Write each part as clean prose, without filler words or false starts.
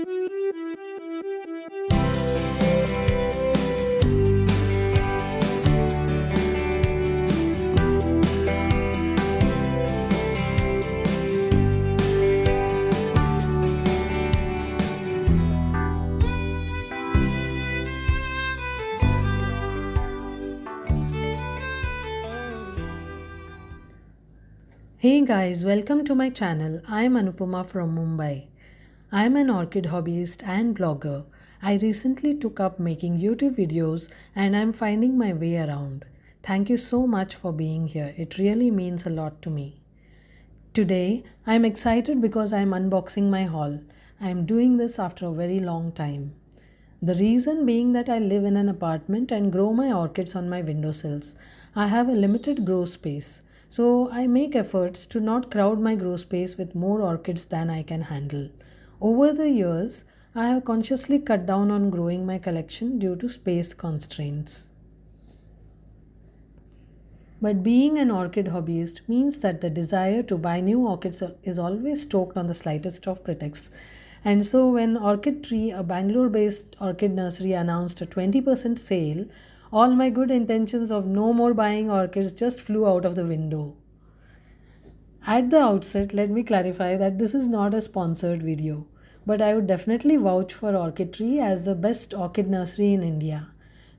Hey guys, welcome to my channel. I'm Anupama from Mumbai. I'm an orchid hobbyist and blogger. I recently took up making YouTube videos and I'm finding my way around. Thank you so much for being here. It really means a lot to me. Today, I'm excited because I'm unboxing my haul. I'm doing this after a very long time. The reason being that I live in an apartment and grow my orchids on my windowsills. I have a limited grow space, so I make efforts to not crowd my grow space with more orchids than I can handle. Over the years, I have consciously cut down on growing my collection due to space constraints. But being an orchid hobbyist means that the desire to buy new orchids is always stoked on the slightest of pretexts. And so when Orchid-Tree, a Bangalore-based orchid nursery, announced a 20% sale, all my good intentions of no more buying orchids just flew out of the window. At the outset, let me clarify that this is not a sponsored video, but I would definitely vouch for Orchid-Tree as the best orchid nursery in India.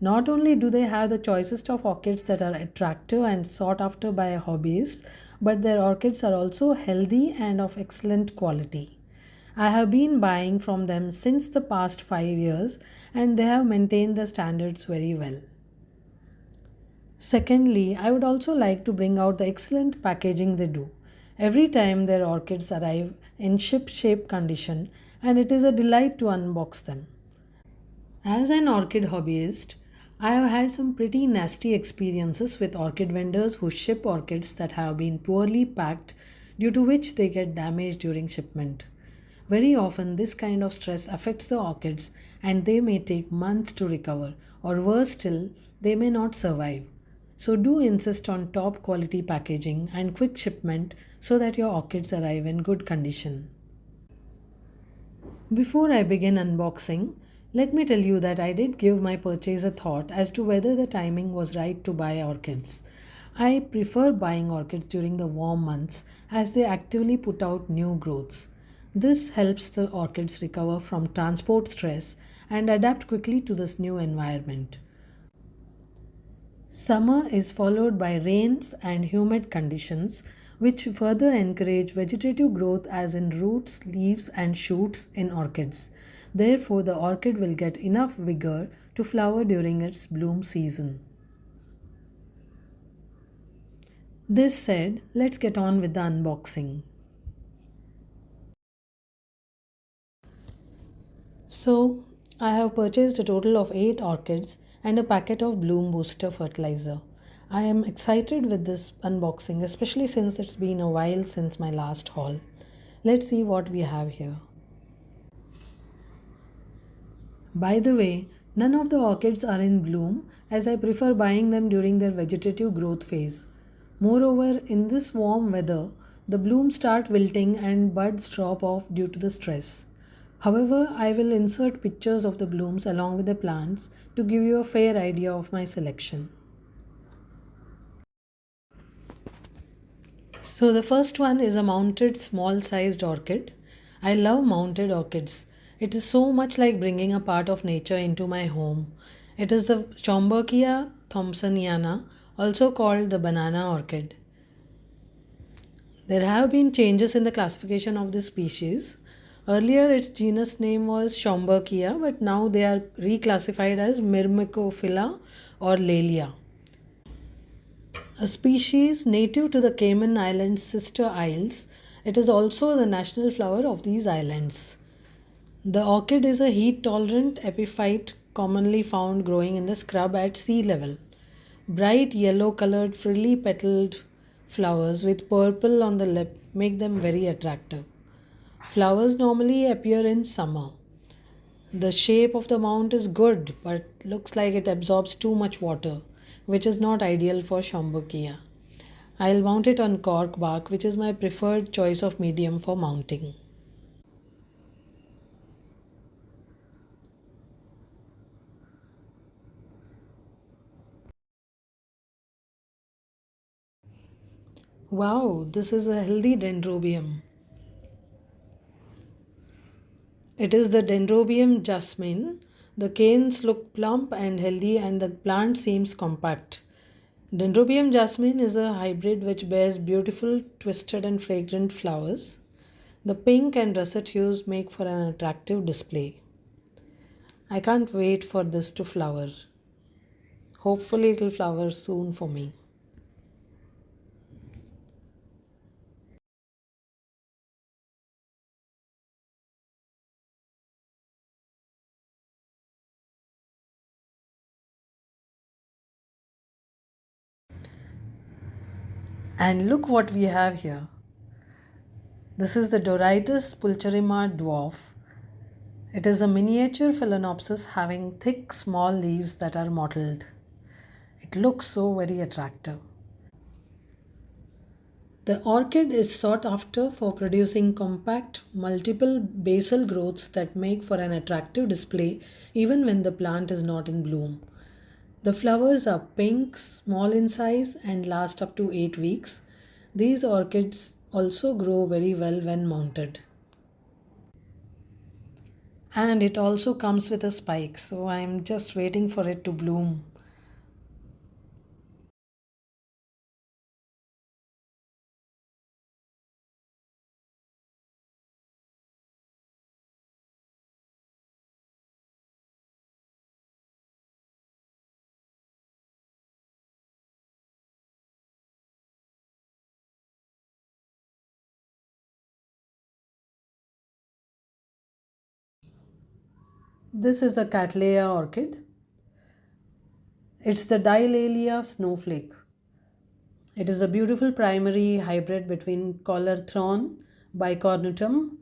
Not only do they have the choicest of orchids that are attractive and sought after by hobbyists, but their orchids are also healthy and of excellent quality. I have been buying from them since the past 5 years and they have maintained the standards very well. Secondly, I would also like to bring out the excellent packaging they do. Every time their orchids arrive in ship-shape condition and it is a delight to unbox them. As an orchid hobbyist, I have had some pretty nasty experiences with orchid vendors who ship orchids that have been poorly packed, due to which they get damaged during shipment. Very often this kind of stress affects the orchids and they may take months to recover, or worse still, they may not survive. So do insist on top quality packaging and quick shipment so that your orchids arrive in good condition. Before I begin unboxing, let me tell you that I did give my purchase a thought as to whether the timing was right to buy orchids. I prefer buying orchids during the warm months as they actively put out new growths. This helps the orchids recover from transport stress and adapt quickly to this new environment. Summer is followed by rains and humid conditions, which further encourage vegetative growth as in roots, leaves and shoots in orchids. Therefore, the orchid will get enough vigor to flower during its bloom season. This said, let's get on with the unboxing. So, I have purchased a total of 8 orchids and a packet of Bloom Booster fertilizer. I am excited with this unboxing, especially since it's been a while since my last haul. Let's see what we have here. By the way, none of the orchids are in bloom as I prefer buying them during their vegetative growth phase. Moreover, in this warm weather, the blooms start wilting and buds drop off due to the stress. However, I will insert pictures of the blooms along with the plants to give you a fair idea of my selection. So the first one is a mounted small-sized orchid. I love mounted orchids. It is so much like bringing a part of nature into my home. It is the Shambukia thompsoniana, also called the banana orchid. There have been changes in the classification of this species. Earlier its genus name was Shambukia, but now they are reclassified as Myrmecophila or Laelia. A species native to the Cayman Islands' sister isles, it is also the national flower of these islands. The orchid is a heat-tolerant epiphyte commonly found growing in the scrub at sea level. Bright yellow-colored frilly-petaled flowers with purple on the lip make them very attractive. Flowers normally appear in summer. The shape of the mount is good, but looks like it absorbs too much water, which is not ideal for Shambukia. I'll mount it on cork bark, which is my preferred choice of medium for mounting. Wow, this is a healthy dendrobium. It is the Dendrobium Jasmine. The canes look plump and healthy, and the plant seems compact. Dendrobium Jasmine is a hybrid which bears beautiful, twisted, and fragrant flowers. The pink and russet hues make for an attractive display. I can't wait for this to flower. Hopefully, it will flower soon for me. And look what we have here. This is the Doritis pulcherrima dwarf. It is a miniature phalaenopsis having thick, small leaves that are mottled. It looks so very attractive. The orchid is sought after for producing compact, multiple basal growths that make for an attractive display even when the plant is not in bloom. The flowers are pink, small in size, and last up to 8 weeks. These orchids also grow very well when mounted. And it also comes with a spike, so I'm just waiting for it to bloom. This is a Cattleya orchid. It's the Diala of Snowflake. It is a beautiful primary hybrid between Collarthron bicornutum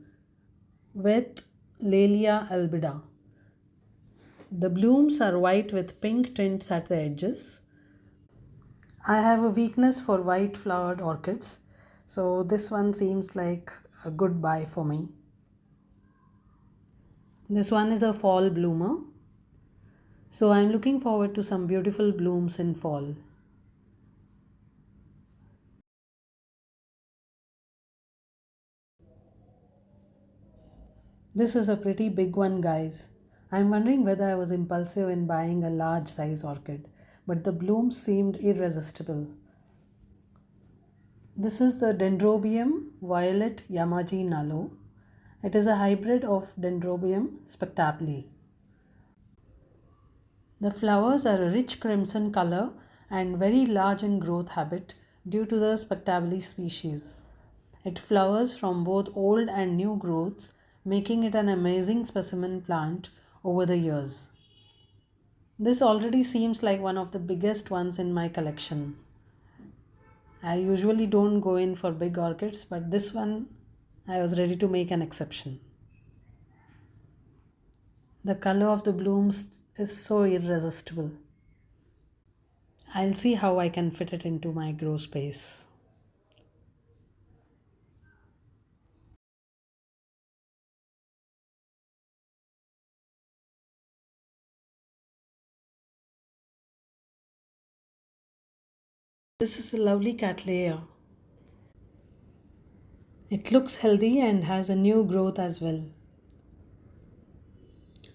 with Laelia albida. The blooms are white with pink tints at the edges. I have a weakness for white flowered orchids, so this one seems like a good buy for me. This one is a fall bloomer, so I'm looking forward to some beautiful blooms in fall. This is a pretty big one, guys. I'm wondering whether I was impulsive in buying a large size orchid, but the blooms seemed irresistible. This is the Dendrobium violetyamaji nalo. It is a hybrid of Dendrobium spectabile. The flowers are a rich crimson color and very large in growth habit due to the spectabile species. It flowers from both old and new growths, making it an amazing specimen plant over the years. This already seems like one of the biggest ones in my collection. I usually don't go in for big orchids, but this one I was ready to make an exception. The color of the blooms is so irresistible. I'll see how I can fit it into my grow space. This is a lovely Cattleya. It looks healthy and has a new growth as well.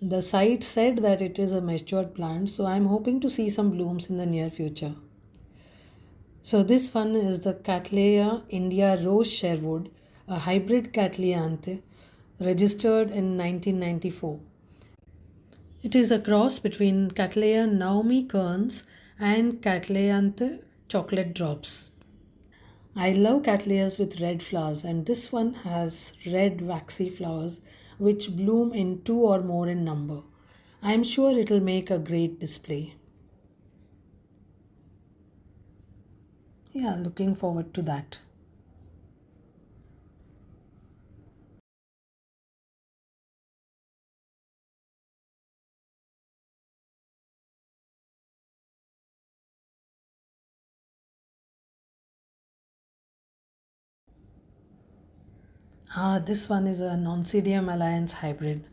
The site said that it is a matured plant, so I'm hoping to see some blooms in the near future. So this one is the Cattleya India Rose Sherwood, a hybrid Cattleyanth registered in 1994. It is a cross between Cattleya Naomi Kearns and Cattleyanth chocolate drops. I love Cattleyas with red flowers, and this one has red waxy flowers which bloom in two or more in number. I'm sure it'll make a great display. Yeah, looking forward to that. This one is a Oncidium Alliance hybrid.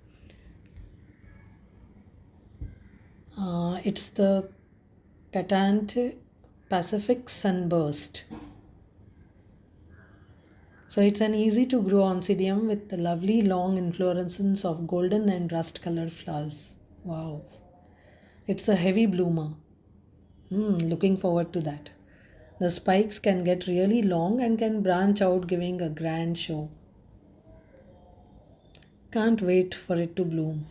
It's the Catant Pacific Sunburst. So it's an easy to grow oncidium with the lovely long inflorescence of golden and rust colored flowers. Wow. It's a heavy bloomer. Looking forward to that. The spikes can get really long and can branch out, giving a grand show. Can't wait for it to bloom.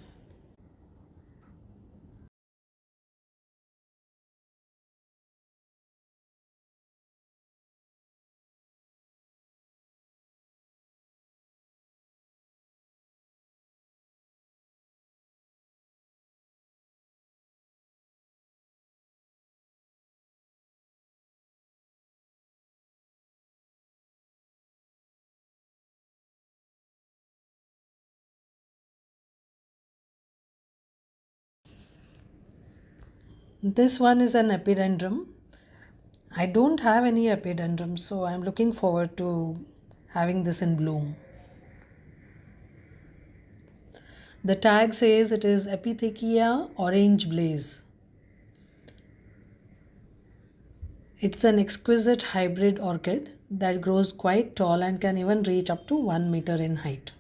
This one is an epidendrum. I don't have any epidendrums, so I'm looking forward to having this in bloom. The tag says it is Epithecia orange blaze. It's an exquisite hybrid orchid that grows quite tall and can even reach up to 1 meter in height.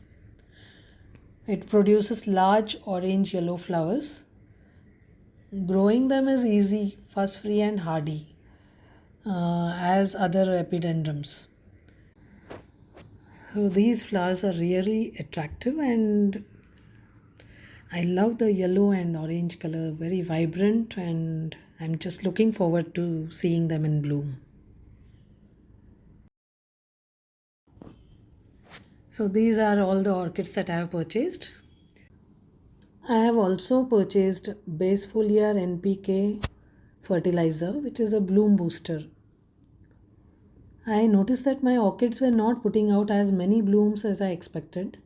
It produces large orange yellow flowers. Growing them is easy, fuss free, and hardy as other epidendrums. So these flowers are really attractive, and I love the yellow and orange color, very vibrant, and I'm just looking forward to seeing them in bloom. So these are all the orchids that I have purchased. I have also purchased base foliar NPK fertilizer, which is a bloom booster. I noticed that my orchids were not putting out as many blooms as I expected,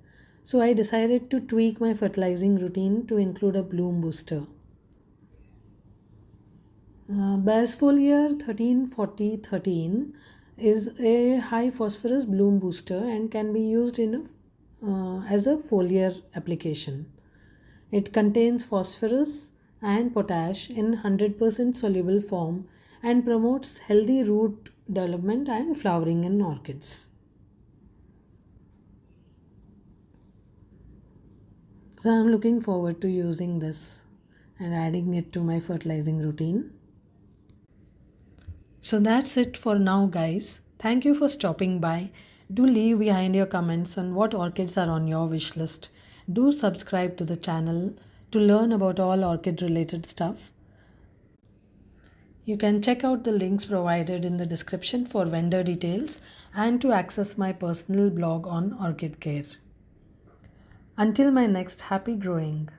so I decided to tweak my fertilizing routine to include a bloom booster. Basfoliar 134013 is a high phosphorus bloom booster and can be used as a foliar application. It contains phosphorus and potash in 100% soluble form and promotes healthy root development and flowering in orchids. So I'm looking forward to using this and adding it to my fertilizing routine. So that's it for now, guys. Thank you for stopping by. Do leave behind your comments on what orchids are on your wish list. Do subscribe to the channel to learn about all orchid related stuff. You can check out the links provided in the description for vendor details and to access my personal blog on orchid care. Until my next happy growing.